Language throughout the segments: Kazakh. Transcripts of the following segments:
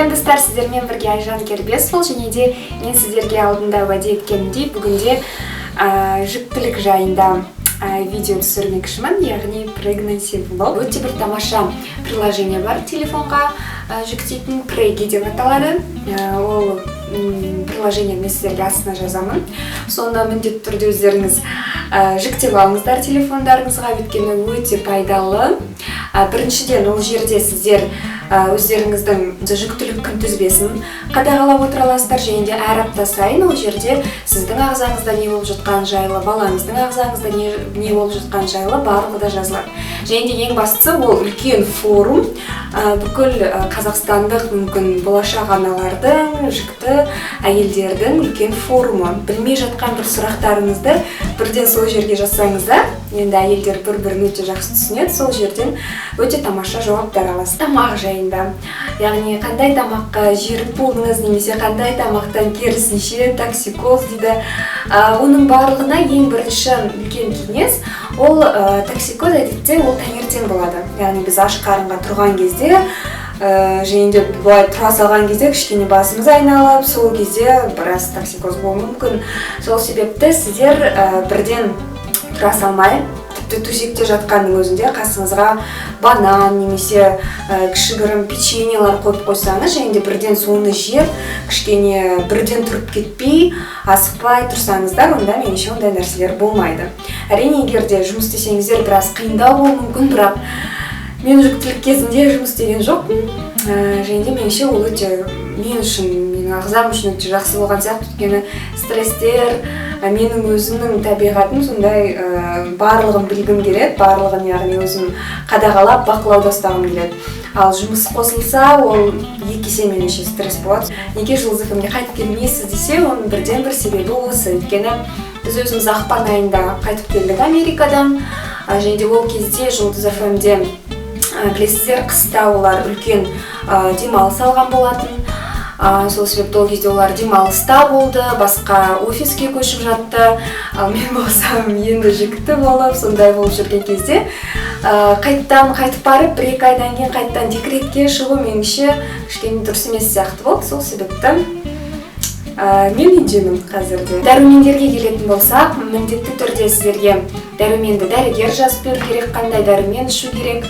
Сәлем достар, сіздермен бірге Айжан Кербесова және де мен сіздерге алдында уәде еткенімдей бүгінде жүктілік жайында видео түсірмекшімін, яғни pregnancy vlog. Өте бір тамаша приложение бар телефонға жүктейтін, Pregi деп аталады. Ол приложение мен сіздерге астына жазамын. Соны міндетті түрде өздеріңіз жүктеп алыңыздар телефондарыңызға, өйткені өте пайдалы. Біріншіден, ол жерде сіздер өздеріңіздің жүктілік күнтізбесін қадағалап отыра аласыздар, және де әр апта сайын ол жерде сіздің ағзаңызда не болып жатқан жайлы, балаңыздың ағзаңызда не болып жатқан жайлы барлығы да жазылады. Және де ең бастысы, ол үлкен форум, бүкіл қазақстандық мүмкін болашақ аналардың, жүкті әйелдердің үлкен форумы. Білмей жатқан бір сұрақтарыңызды бірден сол жерге жазсаңыздар, енді әйелдер бір-бірін өте жақсы түсінеді, сол жерден өте тамаша жауаптар аласыз. Тамақ жайында, яғни қандай тамаққа жерік болдыңыз, немесе қандай тамақтан керісінше токсикоз дейді. Оның барлығына ең бірінші үлкен кеңес, ол токсикоз әдетте ол таңертең болады. Яғни біз аш қарынға тұрған кезде, және де бұлай тұра салған кезде кішкене басымыз айналып, сол кезде біраз токсикоз болуы мүмкін. Сол себепті сіздер бірден тұра салмай, тіпті төсекте жатқанның өзінде қасыңызға банан немесе кішігірім печеньелар қойып қойсаңыз, және де бірден соны жеп, кішкене бірден тұрып кетпей, асықпай тұрсаңыздар, онда меніңше ондай нәрселер болмайды. Әрине, егер де жұмыс істесеңіздер біраз қиындау болуы мүмкін, бірақ мен жүктілік кезінде жұмыс істеген жоқпын, және де меніңше ол өте мен үшін, менің ағзам үшін өте жақсы болған сияқты, өйткені стресстер, менің өзімнің табиғатым сондай, барлығын білгім келеді, барлығын яғни өзім қадағалап, бақылауда ұстағым келеді. Ал жұмыс қосылса, ол екі есе меніңше стресс болады. Неге Жұлдыз ФМ-ге қайтып келмейсіз десе, оның бірден бір себебі осы. Өйткені біз өзіміз ақпан айында қайтып келдік Америкадан, және де ол кезде Жұлдыз ФМ-де білесіздер, қыста олар үлкен демалыс алған болатын. Сол себепті ол кезде олар демалыста болды, басқа офиске көшіп жатты. Ал мен болсам енді жүкті болып, сондай болып жүрген кезде қайтып барып, 1-2 айдан кейін қайттан декретке шығу меніңше кішкене дұрыс емес сияқты болды. Сол себепті мен үйдемін қазірде. Дәрумендерге келетін болсақ, міндетті түрде сіздерге дәруменді дәрігер жазып беру керек, қандай дәрумен ішу керек.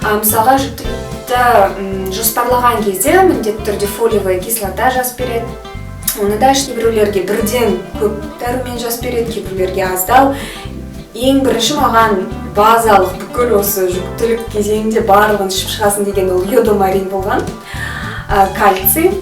Мысалға, жүктілікті жоспарлаған кезде міндетті түрде фолиевая кислота жазып береді. Оны да кейбіреулерге бірден көп дәрумен жазып береді, кейбіреулерге аздау. Ең бірінші маған базалық бүкіл осы жүктілік кезеңінде барлығын ішіп шығасын деген ол йодомарин болған, кальций.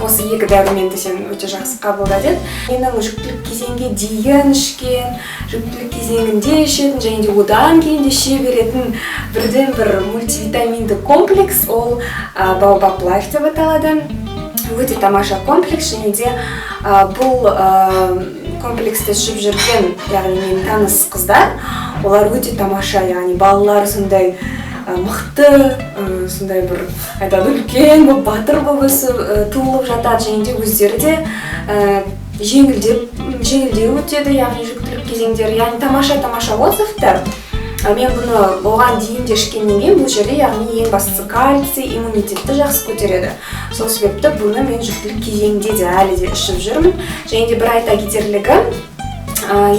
Осы екі дәруменді сен өте жақсы қабылда деді. Менің жүктілік кезеңге дейін ішкен, жүктілік кезеңінде ішетін, және де одан кейін де іше беретін бірден бір мультивитаминді комплекс, ол Baobab Life деп аталады. Өте тамаша комплекс, және де бұл комплексті ішіп жүрген, яғни мен таныс қыздар, олар өте тамаша, яғни балалар сондай мықты, сондай бір айтады үлкен, батыр болып өсіп туылып жатады, және де өздері де жеңілдеу өтеді, яғни жүктілік кезеңдері, яғни тамаша отзывтар. Мен бұны оған дейін де ішкеннен кейін бұл жерде, яғни ең бастысы кальций, иммунитетті жақсы көтереді. Сол себепті бұны мен жүктілік кезеңде де әлі де ішіп жүрмін. және де бір айта кетерлігі,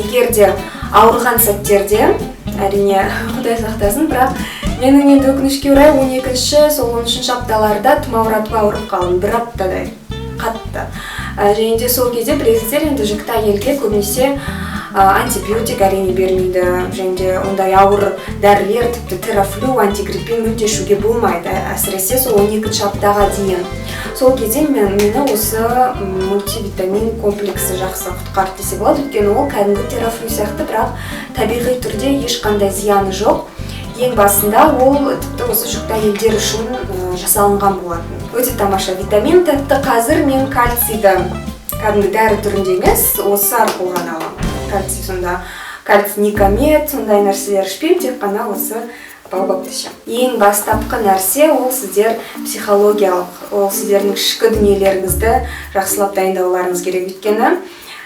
егер де ауырған сәттерде, әрине Құдай сақтасын, бірақ менің енді өкінішке орай 12-ші, сол 13-ші апталарда тұмауратып ауырып қалдым, бір аптадай қатты. Және де сол кезде білесіздер, енді жүкті әйелге көбінесе антибиотик әрине бермейді, және де ондай ауыр дәрілер, тіпті терафлю, антигриппин мүлде ішуге болмайды, әсіресе сол 12-ші аптаға дейін. Сол кезде мені осы мультивитамин комплексі жақсы құтқарды десе болады, өйткені ол кәдімгі терафлю сияқты, бірақ табиғи түрде ешқандай зияны жоқ. Ең басында ол тіпті осы жүкті әйелдер үшін жасалынған болатын. Өте тамаша витамин, тіпті қазір мен кальцийді кәдімгі дәрі түрінде емес, осы арқылы ғана аламын. Кальций сонда, кальций никомет, сондай нәрселер ішпеймін, тек қана осы Baobab'ты ішемін. Ең бастапқы нәрсе ол сіздер психологиялық, ол сіздердің ішкі дүниелеріңізді жақсылап дайындауларыңыз керек. Өйткені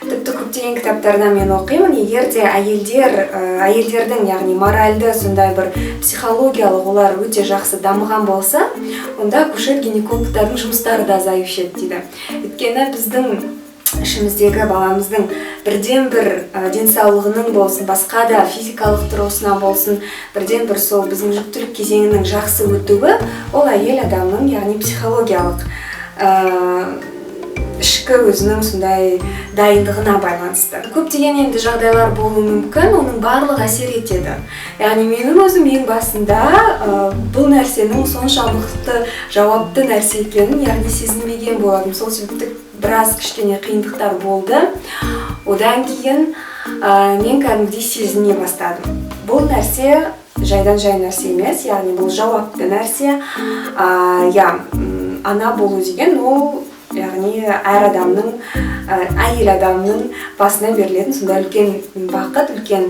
тіпті көптеген кітаптардан мен оқимын. Егер де әйелдердің, яғни моральды, сондай бір психологиялық олар өте жақсы дамыған болса, онда акушер-гинекологтардың жұмыстары да азайып кетеді дейді. Өйткені біздің ішіміздегі баламыздың бірден бір денсаулығының болсын, басқа да физикалық тұрғысынан болсын, бірден бір сол біздің жүктілік кезеңінің жақсы өтуі, ол әйел адамның, яғни психологиялық ішкі өзінің сондай дайындығына байланысты. Көптеген енді жағдайлар болуы мүмкін, оның барлығы әсер етеді. Яғни менің өзім ең басында бұл нәрсенің соншалықты жауапты нәрсе екенін, яғни сезінбеген болатым. Сол себепті біраз кішкене қиындықтар болды. Одан кейін мен кәдімгідей сезіне бастадым. Бұл нәрсе жайдан жай нәрсе емес, яғни бұл жауапты нәрсе. Ана болу деген ол, яғни әйел адамның басына берілетін сондай үлкен бақыт, үлкен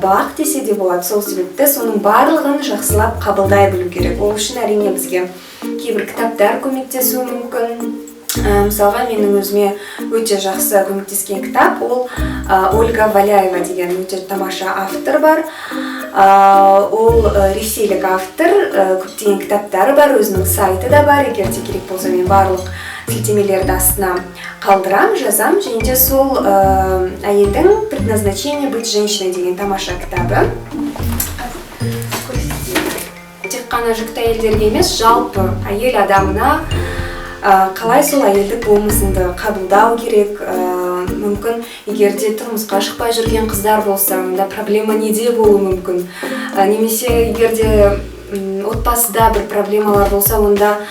бақ десе де болады. Сол себепті соның барлығын жақсылап қабылдай білу керек. Ол үшін әрине бізге кейбір кітаптар көмектесуі мүмкін. Мысалға менің өзіме өте жақсы көмектескен кітап, ол Ольга Валяева деген өте тамаша автор бар. Ол ресейлік автор, көптеген кітаптары бар, өзінің сайты да бар. Егер де керек болса мен барлық сілтемелерді астына қалдырам, жазам. Және де сол әйелдің «Предназначение быть женщиной» деген тамаша кітабы. Тек қана жүкті әйелдерге емес, жалпы әйел адамына қалай сол әйелдік болмысынды қабылдау керек. Мүмкін егерде тұрмысқа шықпай жүрген қыздар болса, онда проблема неде болуы мүмкін. Немесе егерде отбасыда бір проблемалар болса, онда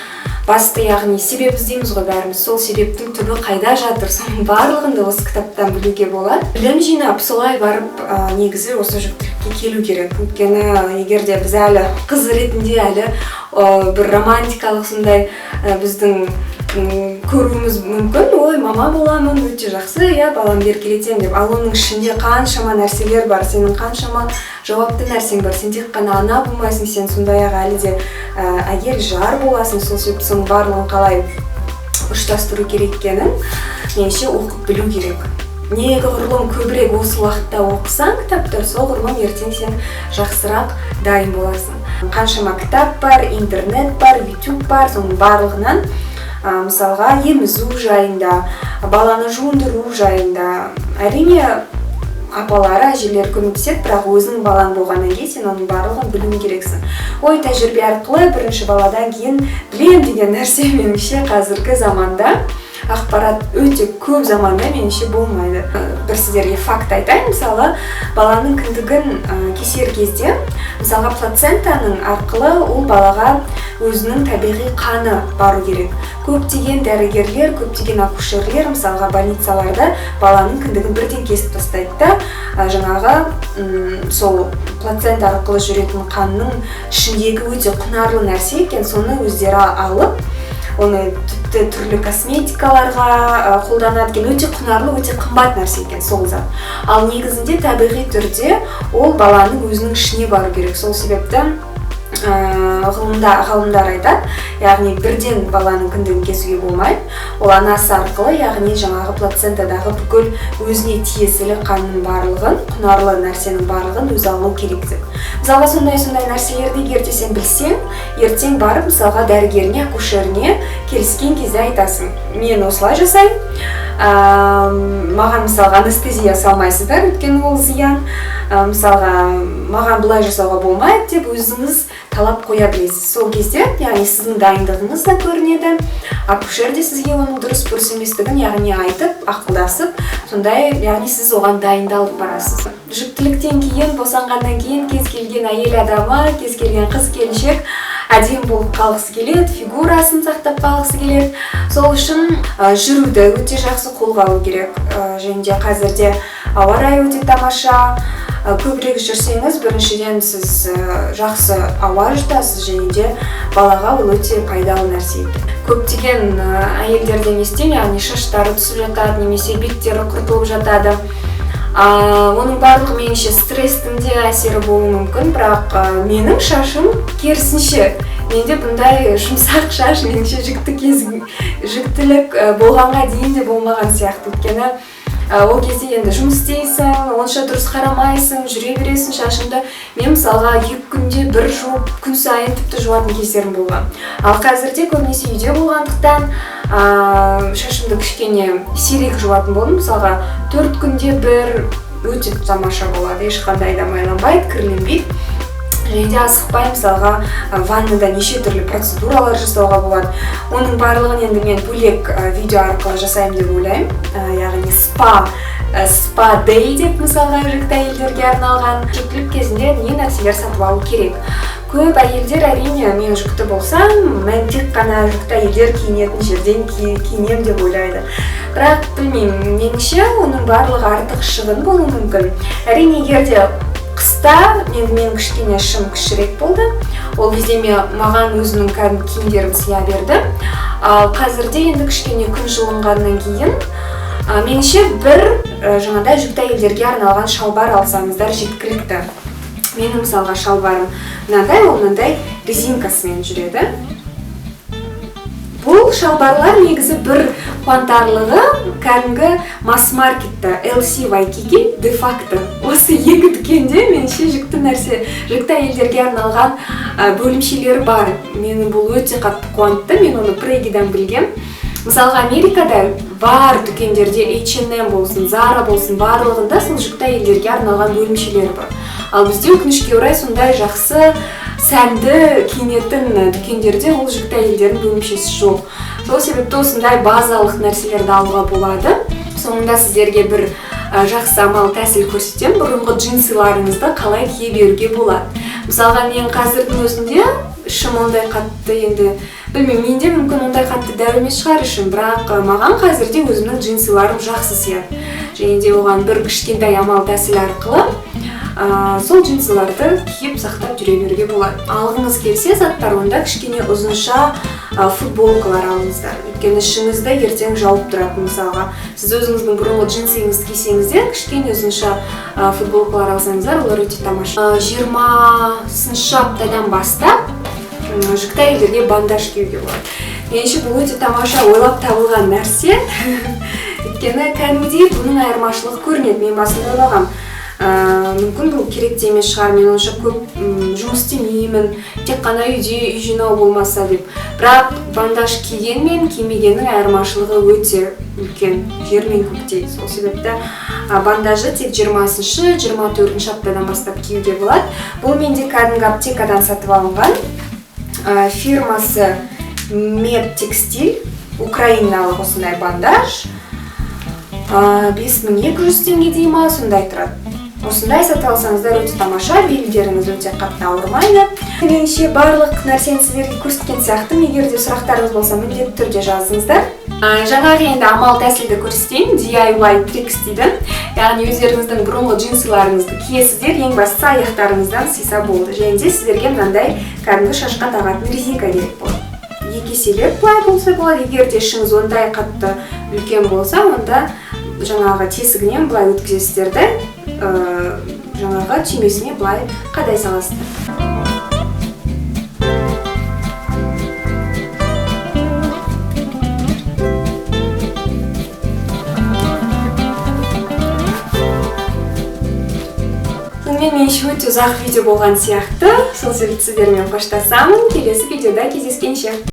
басты, яғни себеп іздейміз ғой бәріміз. Сол себептің түбі қайда жатыр? Соның барлығын да осы кітаптан білуге болады. Білім жинап, солай барып негізі осы жүктілікке келу керек. Өйткені егерде біз әлі қыз ретінде әлі бір романтикалық сондай біздің көруіміз мүмкін. Ой, мама боламын, өте жақсы, баламды еркелетемін деп. Ал оның ішінде қаншама нәрселер бар, сенің қаншама жауапты нәрсең бар. Сен тек қана ана болмайсың, сен сондай-ақ әлі де әйел жар боласың. Сол себепті соның барлығын қалай ұштастыру керек екенін меніңше оқып білу керек. Неғұрлым көбірек осы уақытта оқысаң кітаптар, соғұрлым ертең сен жақсырақ дайын боласың. Қаншама кітап бар, интернет бар, YouTube бар, соның барлығынан мысалға емізу жайында, баланы жуындыру жайында. Әрине апалары, әжелер көмектеседі, бірақ өзің балаң болғаннан кейін сен оның барлығын білуің керексің. Ой, тәжірибе арқылы бірінші баладан кейін білем деген нәрсе меніңше қазіргі заманда, ақпарат өте көп заманда меніңше болмайды. Бір сіздерге факт айтайын. Мысалы, баланың кіндігін кесер кезде, мысалға плацентаның арқылы ол балаға өзінің табиғи қаны бару керек. Көптеген дәрігерлер, көптеген акушерлер, мысалға больницаларда баланың кіндігін бірден кесіп тастайды да, жаңағы сол плацента арқылы жүретін қанның ішіндегі өте құнарлы нәрсе екен, соны өздері алып, оны тіпті түрлі косметикаларға қолданады екен. Өте құнарлы, өте қымбат нәрсе екен сол зат. Ал негізінде табиғи түрде ол баланың өзінің ішіне бару керек. Сол себепті ғалымдар айтады, яғни бірден баланың кіндігін кесуге болмайды. Ол анасы арқылы, яғни жаңағы плацентадағы бүкіл өзіне тиесілі қанның барлығын, құнарлы нәрсенің барлығын өз алу керек деп. Мысалға сондай нәрселерді егер де сен білсең, ертең барып мысалға дәрігеріне, акушеріне келіскен кезде айтасың, мен осылай жасаймын, маған мысалға анестезия салмайсыздар, өйткені ол зиян. Мысалға маған бұлай жасауға болмайды деп өзіңіз талап қоя білесіз. Сол кезде, яғни сіздің дайындығыңыз да көрінеді. Акушер де сізге оның дұрыс еместігін, яғни айтып, ақылдасып, сондай, яғни сіз оған дайындалып барасыз. Жүктіліктен кейін, босанғаннан кейін кез келген әйел адамы, кез келген қыз келіншек әдемі болып қалғысы келеді, фигурасын сақтап қалғысы келеді. Сол үшін жүруді өте жақсы қолға алу керек. Және де қазірде ауа райы өте тамаша. Көбірек жүрсеңіз, біріншіден сіз жақсы ауа жұтасыз, және де балаға ол өте пайдалы нәрсе. Көптеген әйелдерден естимін, яғни шаштары түсіп жатады, немесе беттері құртылып жатады. Оның барлығы меніңше стресстің де әсері болуы мүмкін, бірақ менің шашым керісінше. Менде бұндай жұмсақ шаш меніңше жүктілік болғанға дейін де болмаған сияқты. Өйткені ол кезде енді жұмыс істейсің, онша дұрыс қарамайсың, жүре бересің шашыңды. Мен мысалға 2 күнде бір жуып, күн сайын тіпті жуатын кездерім болған. Ал қазірде көбінесе үйде болғандықтан шашымды кішкене сирек жуатын болдым. Мысалға 4 күнде бір өте тамаша болады, ешқандай да майланбайды, кірленбейді. Және де асықпай, мысалға ваннада неше түрлі процедуралар жасауға болады. Оның барлығын енді мен бөлек видео арқылы жасаймын деп ойлаймын. Яғни спа дэй деп мысалға жүкті әйелдерге арналған. Жүктілік кезінде не нәрселер сатып алу керек. Көп әйелдер әрине мен жүкті болсам, мен тек қана жүкті әйелдер киінетін жерден киінем деп ойлайды. Бірақ білмеймін, меніңше оның барлығы артық шығын болуы мүмкін. Әрине егерде қыста мен кішкене шым кішірек болды. Ол кезде маған өзімнің кәдімгі киімдерім сия берді. Ал қазірде енді кішкене күн жылынғаннан кейін меніңше бір жаңағыдай жүкті әйелдерге арналған шалбар алсаңыздар жеткілікті. Менің мысалға шалбарым мынандай резинкасымен жүреді. Бұл шалбарлар негізі бір қуантарлығы кәдімгі масс-маркетта LC Waikiki де-факто. Осы 2 дүкенде меніңше жүкті әйелдерге арналған бөлімшелері бар. Мені бұл өте қатты қуантты, мен оны Прегидан білгем. Мысалға Америкада бар дүкендерде H&M болсын, Zara болсын, барлығында сол жүкті әйелдерге арналған бөлімшелері бар. Ал бізде өкінішке орай сондай жақсы сәнді киінетін дүкендерде ол жүкті әйелдердің бөлімшесі жоқ. Сол себепті осындай базалық нәрселерді алуға болады. Соңында сіздерге бір жақсы амал тәсіл көрсетем. Бұрынғы джинсыларыңызды қалай кие беруге болады. Мысалға мен қазірдің өзінде ішім ондай қатты енді білмеймін, менде мүмкін ондай қатты дәу емес шығар ішім, бірақ маған қазірде өзімнің джинсыларым жақсы сияды. Және де оған бір кішкентай амал тәсіл арқылы сол джинсыларды киіп сақтап жүре беруге болады. Алғыңыз келсе заттар, онда кішкене ұзынша футболкалар алыңыздар. Өйткені ішіңізді ертең жауып тұрады. Мысалға, сіз өзіңіздің бұрынғы джинсыңызды кисеңіздер, кішкене ұзынша футболкалар алсаңыздар, олар өте тамаша. 20-шы аптадан бастап жүкті әйелдерге бандаж киюге болады. Меніңше бұл өте тамаша ойлап табылған нәрсе. Өйткені кәдімгідей бұның айырмашылығы көрінеді. Мен басында ойлағам, мүмкін бұл керек те емес шығар, мен онша көп жұмыс істемеймін, тек қана үйде үй жинау болмаса деп. Бірақ бандаж киген мен кимегеннің айырмашылығы өте үлкен, жер мен көктей. Сол себепті бандажы тек 20-24 аптадан бастап киюге болады. Бұл менде кәдімгі аптекадан сатып алынған. Фирмасы Медтекстиль, украиналық осындай бандаж. 5200 теңге дей ма, сондай тұрады. Осындай сатып алсаңыздар өте тамаша, белдеріңіз өте қатты ауырмайды. Меніңше барлық нәрсені сіздерге көрсеткен сияқты. Егер де сұрақтарыңыз болса, міндетті түрде жазыңыздар. Жаңағы енді амал тәсілді көрсетейін, DIY Tricks дейді. Яғни өздеріңіздің бұрынғы джинсыларыңызды киесіздер, ең бастысы аяқтарыңыздан сыйса болды. Және де сіздерге мынандай кәдімгі шашқа тағатын резинка керек болады. 2 еселеп былай болса болады. Егер де ішіңіз ондай қатты үлкен болса, онда жаңағы тесігінен былай өткізесіздерді, жаңағы түймесіне былай қадай саласыздар. Меніңше өте ұзақ видео болған сияқты. Сол себепті сіздермен қоштасамын. Келесі видеода кездескенше.